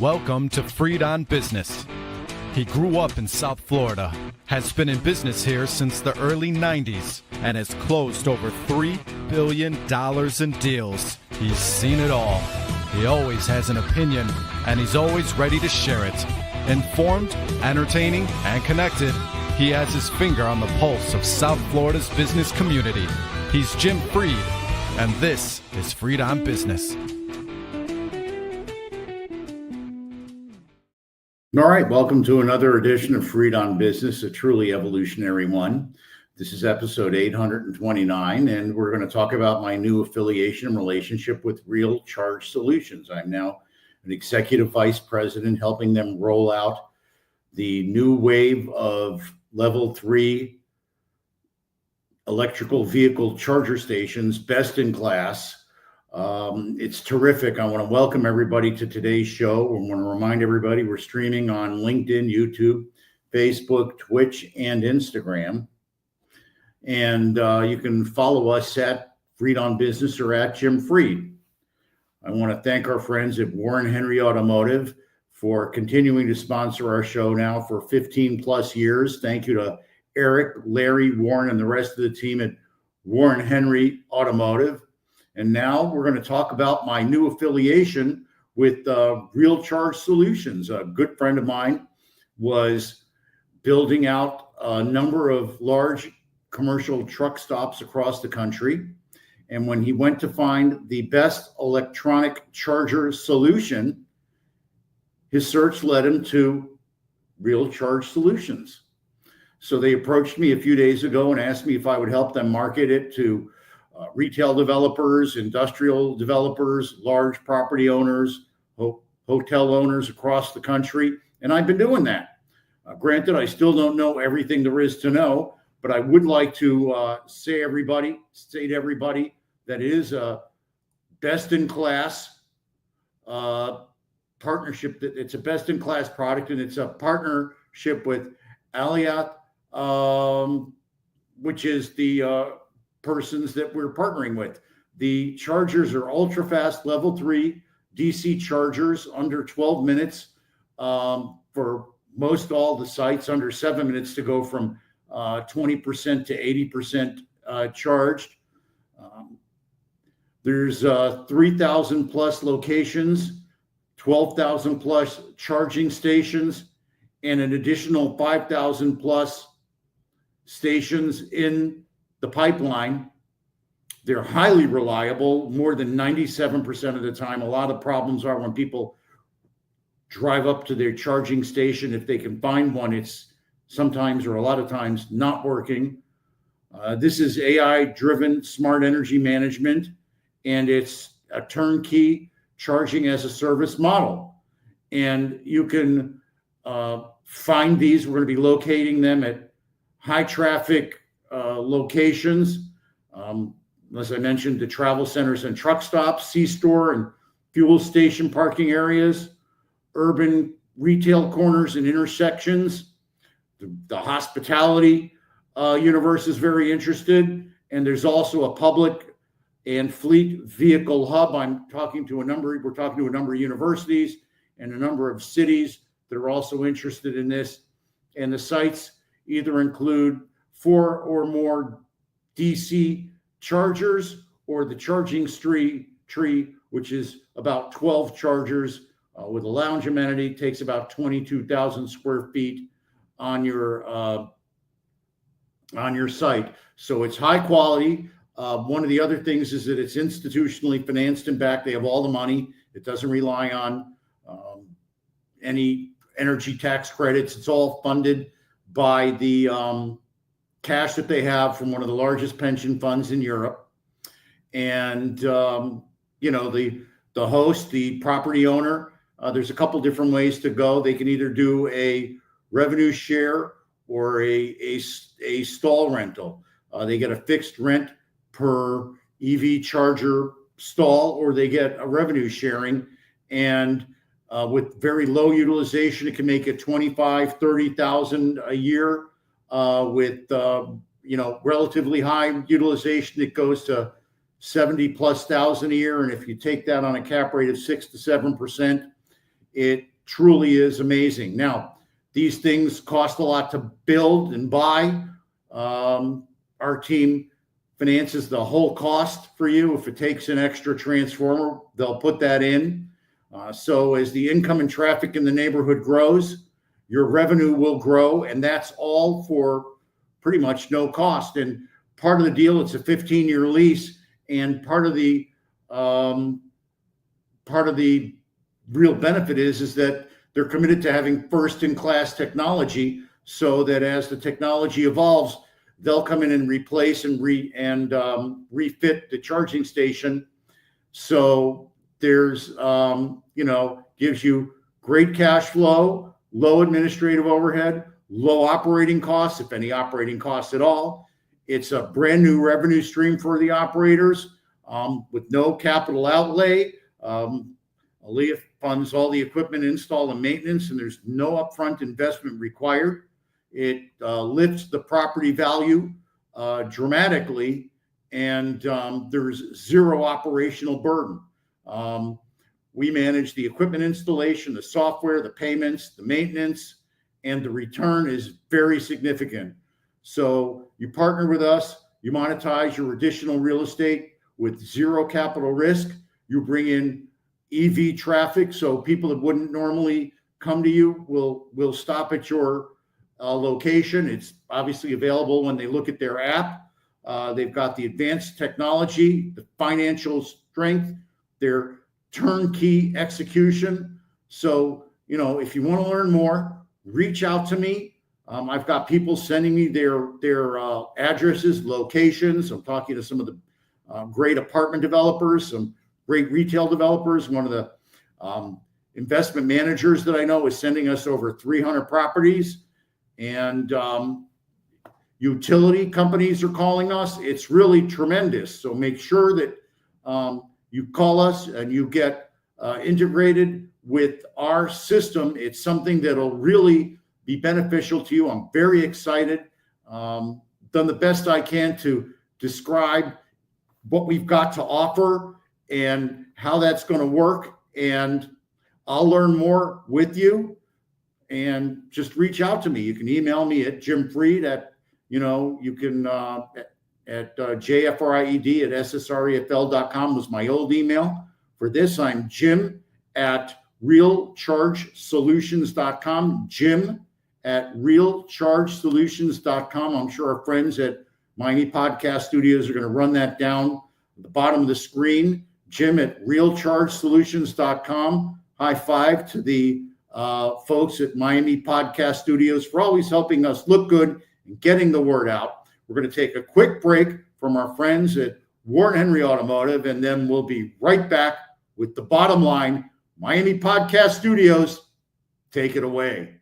Welcome to Freed on Business. He grew up in South Florida, has been in business here since the early 90s, and has closed over $3 billion in deals. He's seen it all. He always has an opinion, and he's always ready to share it. Informed, entertaining, and connected, he has his finger on the pulse of South Florida's business community. He's Jim Freed, and this is Freed on Business. All right, welcome to another edition of Freed on Business, a truly evolutionary one. This is episode 829, and we're going to talk about my new affiliation and relationship with Real Charge Solutions. I'm now an executive vice president helping them roll out the new wave of level 3 electrical vehicle charger stations, best in class. It's terrific. I want to welcome everybody to today's show. I want to remind everybody we're streaming on LinkedIn, YouTube, Facebook, Twitch, and Instagram. And you can follow us at Freed on Business or at Jim Freed. I want to thank our friends at Warren Henry Automotive for continuing to sponsor our show now for 15 plus years. Thank you to Eric, Larry, Warren, and the rest of the team at Warren Henry Automotive. And now we're going to talk about my new affiliation with Real Charge Solutions. A good friend of mine was building out a number of large commercial truck stops across the country. And when he went to find the best electronic charger solution, his search led him to Real Charge Solutions. So they approached me a few days ago and asked me if I would help them market it to retail developers, industrial developers, large property owners, hotel owners across the country. And I've been doing that. Granted, I still don't know everything there is to know, but I would like to say to everybody that it is a best-in-class partnership. That it's a best-in-class product, and it's a partnership with Alliat, which is the persons that we're partnering with. The chargers are ultra-fast level 3 DC chargers under 12 minutes for most all the sites, under 7 minutes to go from 20% to 80% charged. There's 3,000 plus locations, 12,000 plus charging stations, and an additional 5,000 plus stations in the pipeline. They're highly reliable, more than 97% of the time. A lot of problems are when people drive up to their charging station. If they can find one, it's sometimes or a lot of times not working. This is AI-driven smart energy management, and it's a turnkey charging as a service model. And you can find these. We're going to be locating them at high traffic locations. As I mentioned, the travel centers and truck stops, C-store and fuel station parking areas, urban retail corners and intersections. The hospitality universe is very interested, and there's also a public and fleet vehicle hub. We're talking to a number of universities and a number of cities that are also interested in this. And the sites either include 4 or more DC chargers, or the charging tree, which is about 12 chargers with a lounge amenity, takes about 22,000 square feet on your site. So it's high quality. One of the other things is that it's institutionally financed and backed. They have all the money. It doesn't rely on any energy tax credits. It's all funded by the cash that they have from one of the largest pension funds in Europe. And, the host, the property owner, there's a couple different ways to go. They can either do a revenue share or a stall rental. They get a fixed rent per EV charger stall, or they get a revenue sharing. And with very low utilization, it can make it 25, 30,000 a year. With relatively high utilization, it goes to 70 plus thousand a year. And if you take that on a cap rate of 6 to 7%, It truly is amazing. Now, these things cost a lot to build and buy. Our team finances the whole cost for you. If it takes an extra transformer, they'll put that in. So as the income and traffic in the neighborhood grows, your revenue will grow, and that's all for pretty much no cost. And part of the deal, it's a 15-year lease, and part of the real benefit is that they're committed to having first-in-class technology, so that as the technology evolves, they'll come in and replace and refit the charging station. So there's gives you great cash flow, low administrative overhead, low operating costs, if any operating costs at all. It's a brand new revenue stream for the operators with no capital outlay. Aaliyah funds all the equipment install and maintenance, and there's no upfront investment required. It lifts the property value dramatically, and there's zero operational burden. We manage the equipment installation, the software, the payments, the maintenance, and the return is very significant. So you partner with us, you monetize your additional real estate with zero capital risk. You bring in EV traffic, so people that wouldn't normally come to you will stop at your location. It's obviously available when they look at their app. They've got the advanced technology, the financial strength, their turnkey execution. So, if you want to learn more, reach out to me. I've got people sending me their addresses, locations. I'm talking to some of the great apartment developers, some great retail developers. One of the investment managers that I know is sending us over 300 properties, and utility companies are calling us. It's really tremendous. So make sure that you call us and you get integrated with our system. It's something that'll really be beneficial to you. I'm very excited. Done the best I can to describe what we've got to offer and how that's going to work. And I'll learn more with you. And just reach out to me. You can email me at Jim Freed at jfried@ssrefl.com was my old email. For this, I'm Jim at realchargesolutions.com. Jim at realchargesolutions.com. I'm sure our friends at Miami Podcast Studios are going to run that down at the bottom of the screen. Jim at realchargesolutions.com. High five to the folks at Miami Podcast Studios for always helping us look good and getting the word out. We're going to take a quick break from our friends at Warren Henry Automotive, and then we'll be right back with the bottom line. Miami Podcast Studios, take it away.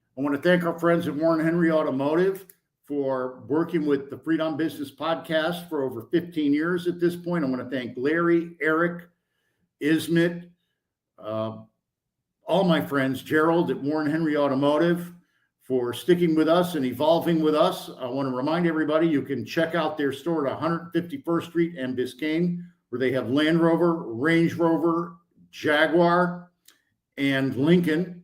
I want to thank our friends at Warren Henry Automotive for working with the Freedom Business Podcast for over 15 years at this point. I want to thank Larry, Eric, Ismet, all my friends, Gerald at Warren Henry Automotive for sticking with us and evolving with us. I want to remind everybody you can check out their store at 151st Street and Biscayne, where they have Land Rover, Range Rover, Jaguar, and Lincoln.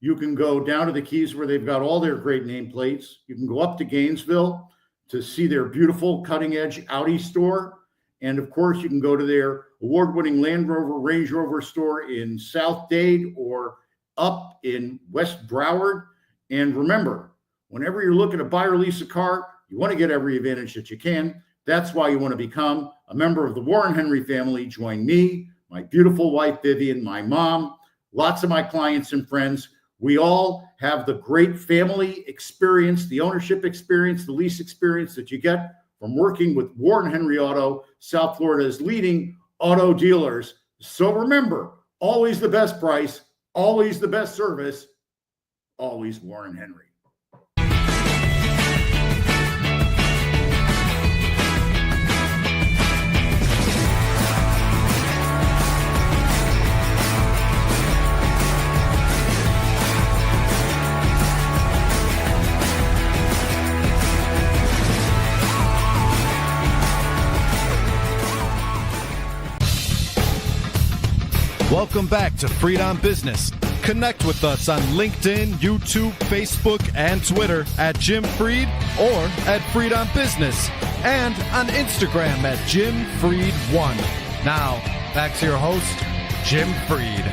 You can go down to the Keys where they've got all their great nameplates. You can go up to Gainesville to see their beautiful cutting-edge Audi store. And of course, you can go to their award-winning Land Rover, Range Rover store in South Dade or up in West Broward. And remember, whenever you're looking to buy or lease a car, you want to get every advantage that you can. That's why you want to become a member of the Warren Henry family. Join me, my beautiful wife, Vivian, my mom, lots of my clients and friends. We all have the great family experience, the ownership experience, the lease experience that you get from working with Warren Henry Auto, South Florida's leading auto dealers. So remember, always the best price, always the best service, always Warren Henry. Welcome back to Freed on Business. Connect with us on LinkedIn, YouTube, Facebook, and Twitter at Jim Freed or at Freed on Business, and on Instagram at Jim Freed1. Now, back to your host, Jim Freed.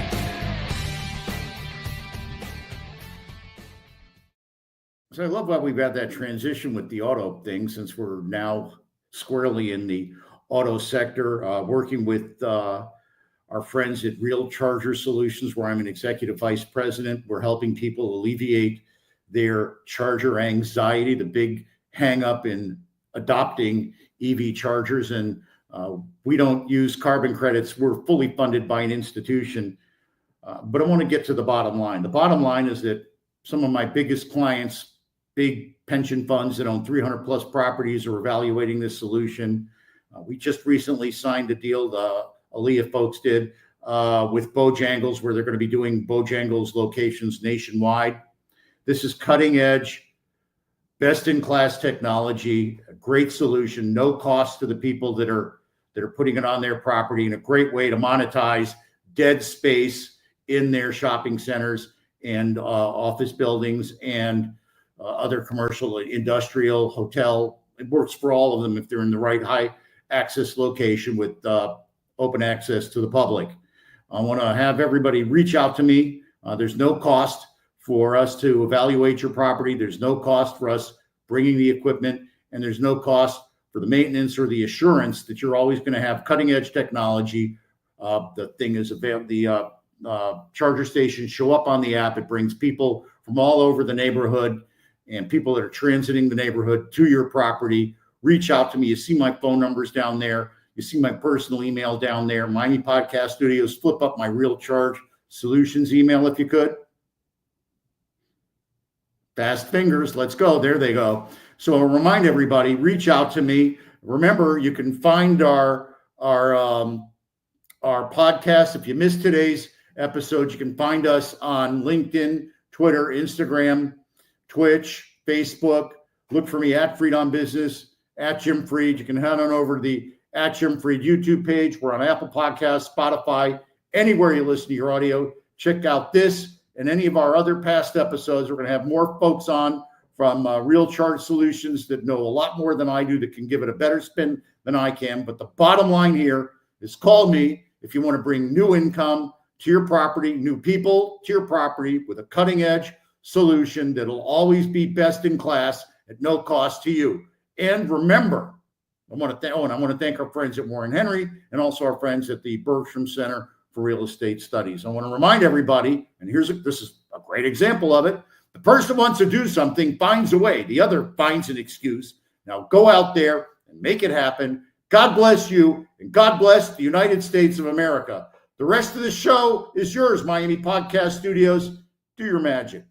So I love how we've had that transition with the auto thing, since we're now squarely in the auto sector, working with our friends at Real Charger Solutions, where I'm an executive vice president. We're helping people alleviate their charger anxiety, the big hang up in adopting EV chargers. And we don't use carbon credits. We're fully funded by an institution. But I want to get to the bottom line. The bottom line is that some of my biggest clients, big pension funds that own 300 plus properties, are evaluating this solution. We just recently signed a deal, Aaliyah folks did, with Bojangles, where they're going to be doing Bojangles locations nationwide. This is cutting edge, best in class technology, a great solution, no cost to the people that are putting it on their property, and a great way to monetize dead space in their shopping centers and office buildings and other commercial, industrial, hotel. It works for all of them if they're in the right high access location with open access to the public. I want to have everybody reach out to me. There's no cost for us to evaluate your property. There's no cost for us bringing the equipment, and there's no cost for the maintenance or the assurance that you're always going to have cutting edge technology. The thing is, the charger stations show up on the app. It brings people from all over the neighborhood and people that are transiting the neighborhood to your property. Reach out to me. You see my phone numbers down there. You see my personal email down there, Miami Podcast Studios. Flip up my Real Charge Solutions email if you could. Fast fingers. Let's go. There they go. So I'll remind everybody, reach out to me. Remember, you can find our podcast. If you missed today's episode, you can find us on LinkedIn, Twitter, Instagram, Twitch, Facebook. Look for me at Freed on Business, at Jim Freed. You can head on over to the at Jim Freed YouTube page. We're on Apple Podcasts, Spotify, anywhere you listen to your audio. Check out this and any of our other past episodes. We're going to have more folks on from Real Charge Solutions that know a lot more than I do, that can give it a better spin than I can. But the bottom line here is, call me if you want to bring new income to your property, new people to your property with a cutting edge solution that'll always be best in class at no cost to you. And remember, I want to thank our friends at Warren Henry and also our friends at the Bergstrom Center for Real Estate Studies. I want to remind everybody, and this is a great example of it. The person wants to do something, finds a way. The other finds an excuse. Now go out there and make it happen. God bless you, and God bless the United States of America. The rest of the show is yours, Miami Podcast Studios. Do your magic.